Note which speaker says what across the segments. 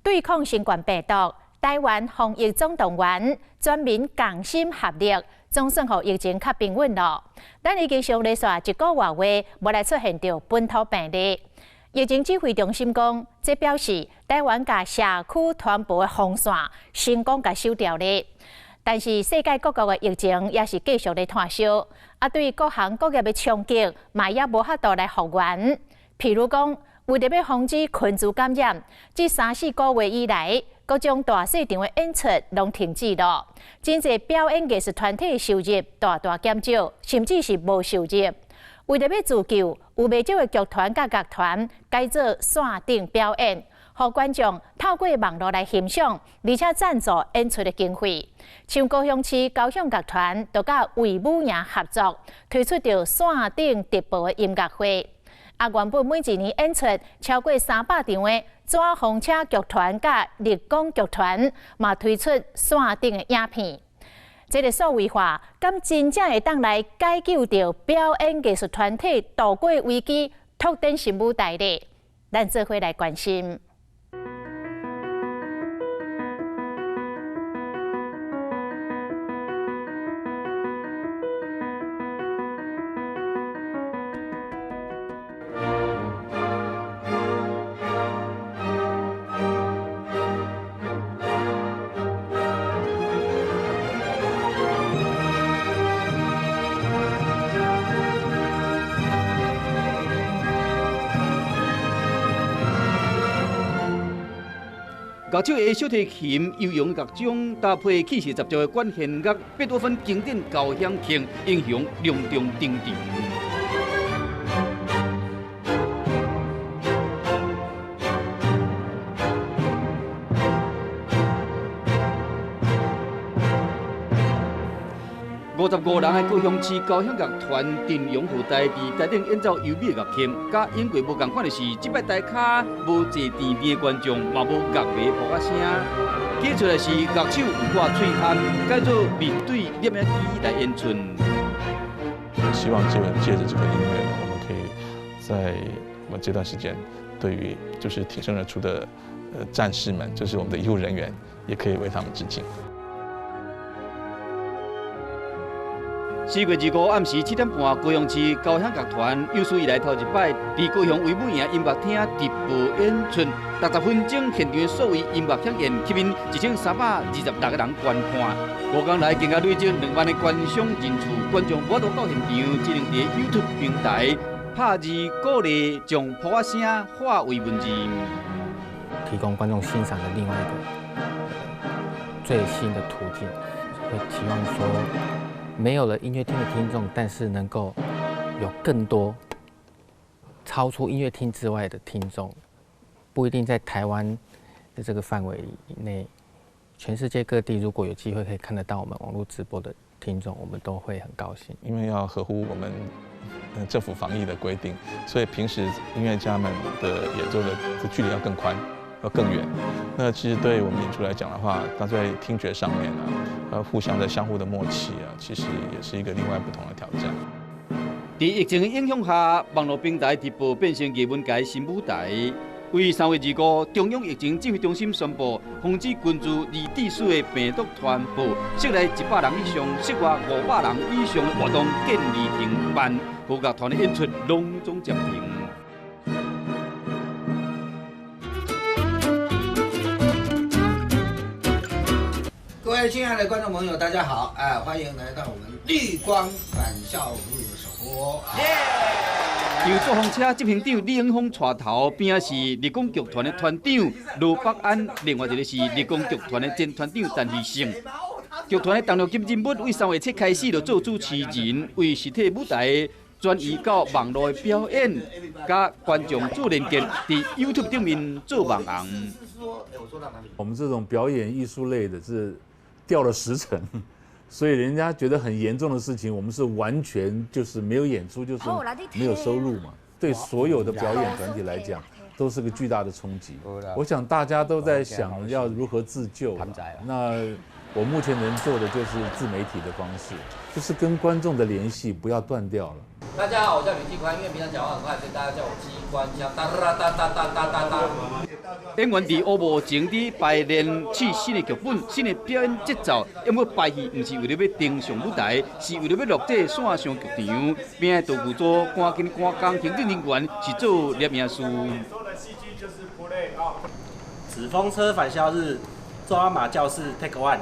Speaker 1: 对抗新冠病毒，台湾防疫总动员，全民同心合力，总算让疫情较平稳了。咱已经上咧煞1个月话，无来出现着本土病例。疫情指挥中心讲，这表示台湾甲社区传播的风线成功甲收掉咧。但是世界各国的疫情也是继续咧炭烧，对各行各业的冲击嘛也无法度来复原。譬如讲，为了要防止群组感染，这3-4个月以来，各种大市场的演出拢停止了，真侪表演艺术团体收入大减少，甚至是无收入。为了要自救，有不少的剧团甲乐团改做线顶表演，让观众透过网络来欣赏，而且赞助演出的经费。像高雄市高雄乐团就甲魏武营合作，推出着线顶直播的音乐会。原本每一年演出超过300场的纸风车剧团甲立功剧团，嘛推出线顶的影片。这个数位化，敢真正会当来解救着表演艺术团体度过危机，拓展新舞台呢？咱做伙来关心。
Speaker 2: 乐手的小提琴、悠扬乐章搭配气势十足的管弦乐，贝多芬经典交响曲，英雄隆重登场。55人的高雄市交响乐团阵容附带伫台顶演奏优美乐器，甲演过无共款的是，即摆台卡无坐甜甜的观众，嘛无乐迷扑啊声。寄出的是乐手有挂喙喊，改做面对念影机来演出。
Speaker 3: 希望借着这个音乐，我们可以在我们这段时间，对于就是挺身而出的战士们，就是我们的医护人员，也可以为他们致敬。4月25暗时7点半，高雄市交响乐团有史以来头一摆伫高雄魏武营音乐厅直播演出，60分钟现场所有音乐响应，吸引1326个人观看。5天来，更加累积2万的观赏人次，观众无法度到现场，只能伫 YouTube 平台拍字鼓励，将扑啊声化为文字，
Speaker 4: 提供观众欣赏的另外一个最新的途径，会期望说。没有了音乐厅的听众，但是能够有更多超出音乐厅之外的听众，不一定在台湾的这个范围以内，全世界各地如果有机会可以看得到我们网络直播的听众，我们都会很高兴。
Speaker 3: 因为要合乎我们政府防疫的规定，所以平时音乐家们的演奏的距离要更宽。要更远，那其实对我们演出来讲的话，它在听觉上面互相的相互的默契其实也是一个另外不同的挑战。
Speaker 2: 在疫情的影响下，网络平台直播变成艺文界新舞台。为3月25，中央疫情指挥中心宣布，防止群聚而致死的病毒传播，室内100人以上、室外500人以上的活动建议停办，各乐团的演出隆重暂停。
Speaker 5: 各位亲爱的观众朋友，大家好！欢迎来到我们绿光返校日首播。
Speaker 2: 由坐风车执行长李永峰带头，边是立功剧团的团长罗北安，另外一个是立功剧团的前团长陈玉胜。剧团的动作金人物为3月7开始就做主持人，为实体舞台转移到网络的表演，甲观众做连接，伫 YouTube 顶面做网红。
Speaker 6: 我们这种表演艺术类的是掉了10成，所以人家觉得很严重的事情，我们是完全就是没有演出，就是没有收入嘛。对所有的表演团体来讲，都是个巨大的冲击。我想大家都在想要如何自救。那我目前能做的就是自媒体的方式，就是跟观众的联系不要断掉了。
Speaker 7: 大家好，我叫吕继宽，因为平常讲话很快，所以大家叫我机关枪，哒哒哒哒哒哒哒哒。
Speaker 2: 演员伫乌幕前伫排练试新的剧本、新的表演节奏，因为排戏唔是为了要登上舞台，是为了要录制线上剧场。边个道具组、赶紧赶工、行政人员是做摄影师。
Speaker 8: 纸风车返校日，抓马教室 Take One。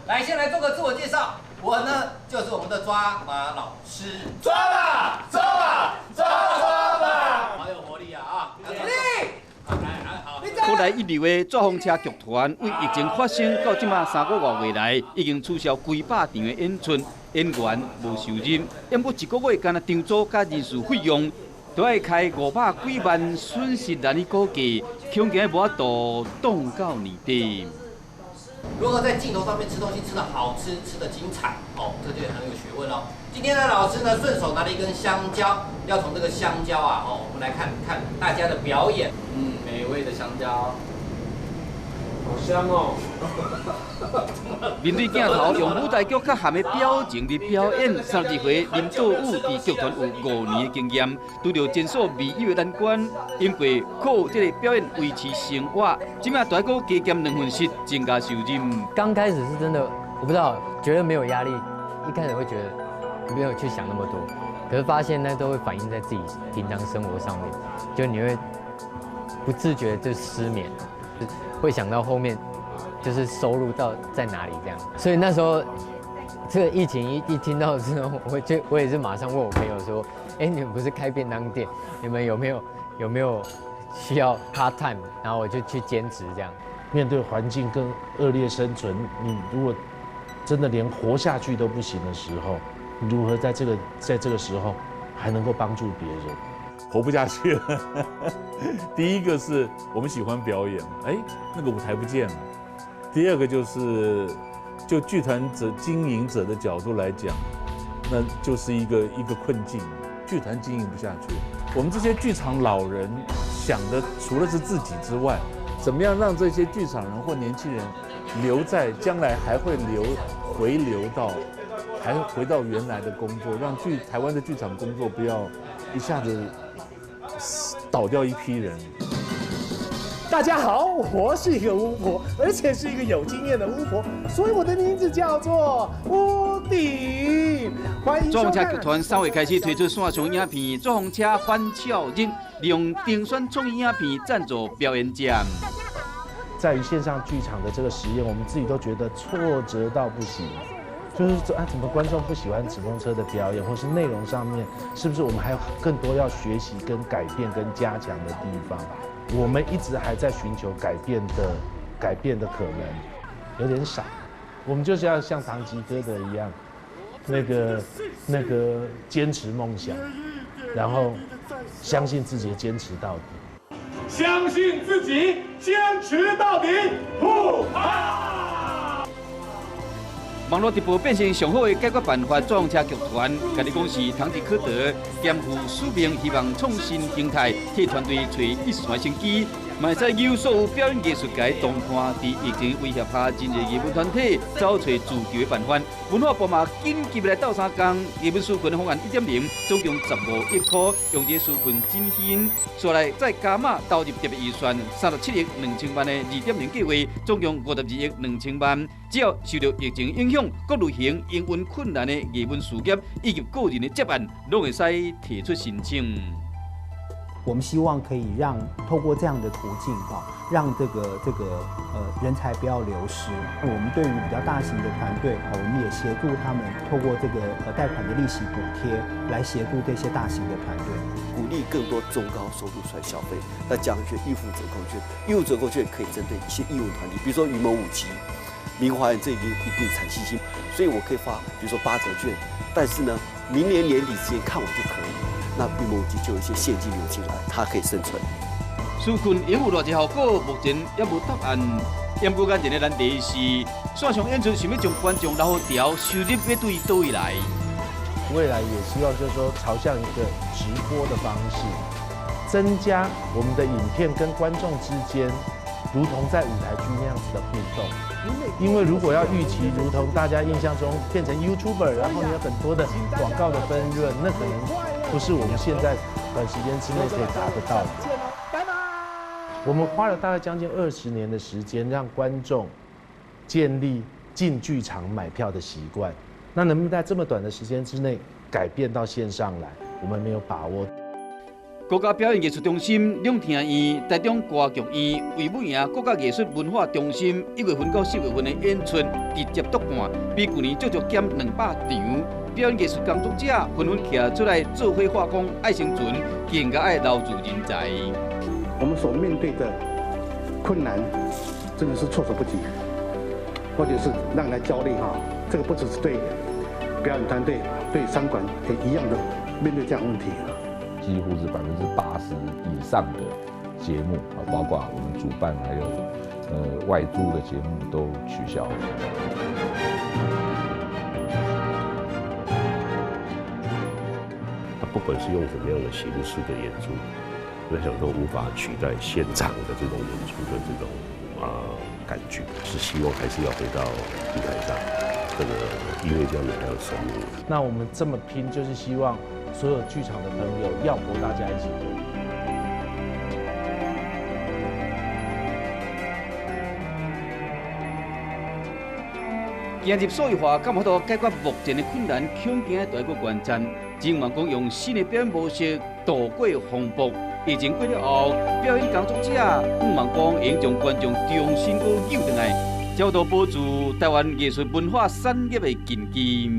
Speaker 7: 来，先来做个自我介绍。我呢，就是我们的抓马老师。
Speaker 9: 抓马，抓马，抓马！
Speaker 7: 好有活力啊！有活力！好。
Speaker 2: 古来一流的抓风车剧团，为疫情发生到即马3个月来，已经取消几百场的演出，演员无收入，演过一个月，干那场租加人事费用，都要开500几万，损失难以估计，恐惊无法度冻到年底。
Speaker 7: 如何在镜头上面吃东西吃得好吃、吃得精彩哦，这就很有学问哦。今天的老师呢，顺手拿了一根香蕉，要从这个香蕉啊，我们来看看大家的表演。美味的香蕉，
Speaker 9: 好香哦！
Speaker 2: 面对镜头，用舞台剧较含的表情伫表演。32岁林道武伫剧团有5年的经验，拄着前所未有的难关，因为靠这个表演维持生活，即马大哥加减2份息，增加收入。
Speaker 4: 刚开始是真的，我不知道，觉得没有压力，一开始会觉得没有去想那么多，可是发现那都会反映在自己平常生活上面，就你会不自觉就失眠，会想到后面就是收入到在哪里这样，所以那时候这个疫情一听到之后，我也是马上问我朋友说，哎，你们不是开便当店，你们有没有需要 part time？ 然后我就去兼职这样。
Speaker 10: 面对环境更恶劣生存，你如果真的连活下去都不行的时候，你如何在这个时候还能够帮助别人？
Speaker 6: 活不下去了。第一个是我们喜欢表演，那个舞台不见了。第二个就是就剧团经营者的角度来讲，那就是一个困境，剧团经营不下去。我们这些剧场老人想的除了是自己之外，怎么样让这些剧场人或年轻人留在将来还会回流到，还回到原来的工作，让台湾的剧场工作不要一下子倒掉一批人。
Speaker 9: 大家好，我是一个巫婆，而且是一个有经验的巫婆，所以我的名字叫做屋顶。欢迎收看。
Speaker 2: 抓风车剧团3月开始推出线上影片《抓风车返校日》，利用定选创意影片赞助表演者。
Speaker 10: 在于线上剧场的这个实验，我们自己都觉得挫折到不行。就是说怎么观众不喜欢纸风车的表演，或是内容上面，是不是我们还有更多要学习、跟改变、跟加强的地方？我们一直还在寻求改变的可能，有点少。我们就是要像唐吉诃德一样，那个坚持梦想，然后相信自己的坚持到底，
Speaker 9: 相信自己，坚持到底，
Speaker 2: 网络直播变成上好的解决办法。抓风车剧团，家己讲是唐吉诃德肩负使命，希望创新形态，替团队找一线生机。嘛会使有所有表演艺术界同伴，伫疫情威胁下，真侪艺文团体找找自救的办法。文化部嘛紧急来斗相共，艺文纾困的方案1.0，总共15亿块，用这纾困振兴。再来再加码投入特别预算37亿2千万的2.0计划，总共52亿2千万。只要受到疫情影响，各类型营运困难的艺文事业以及个人的接案，拢会使提出申请。
Speaker 11: 我们希望可以透过这样的途径让这个人才不要流失。我们对于比较大型的团队我们也协助他们透过这个贷款的利息补贴来协助这些大型的团队，
Speaker 12: 鼓励更多中高收入出来消费。那奖学金、预付折扣券，义务折扣券可以针对一些义务团体，比如说云门舞集、明华园这一定产细心，所以我可以发，比如说8折券，但是呢，明年年底之前看完就可以。那云门舞集就有一些现金流进来，它可以生存。
Speaker 2: 纾困有偌济效果，目前也无答案。演不眼前的难题是，线上演出想要将观众捞调，收入要对倒位来。
Speaker 10: 未来也希望就是说朝向一个直播的方式，增加我们的影片跟观众之间如同在舞台剧那样子的互动。因为如果要预期如同大家印象中变成 YouTuber， 然后你有很多的广告的分润，那可能不是我们现在短时间之内可以达得到的。拜拜。我们花了大概将近20年的时间，让观众建立进剧场买票的习惯。那能不能在这么短的时间之内改变到线上来，我们没有把握。
Speaker 2: 国家表演艺术中心、两厅院、台中歌剧院、为武营国家艺术文化中心1月份到4月份的演出直接督办，比去年足足减200场。表演艺术工作者纷纷站出来做伙化工，爱生存，更加爱留住人才。
Speaker 13: 我们所面对的困难真的是措手不及，或者是让人家焦虑哈。这个不只是对表演团队、对商管也一样的面对这样的问题。
Speaker 14: 几乎是80%以上的节目啊，包括我们主办还有外租的节目都取消了。
Speaker 15: 它不管是用什么样的形式的演出，我想都无法取代现场的这种演出的这种感觉。是希望还是要回到舞台上，这个音乐家们还要深入。
Speaker 10: 那我们这么拼，就是希望所有剧场的朋友要博大家一起做。
Speaker 2: 今日数位化敢有法度解决目前的困难，恐惊在一个关键。希望讲用新的表演模式度过风暴。疫情过了后，表演工作者希望讲会将观众重新搁扭转来，照度保住台湾艺术文化产业的根基。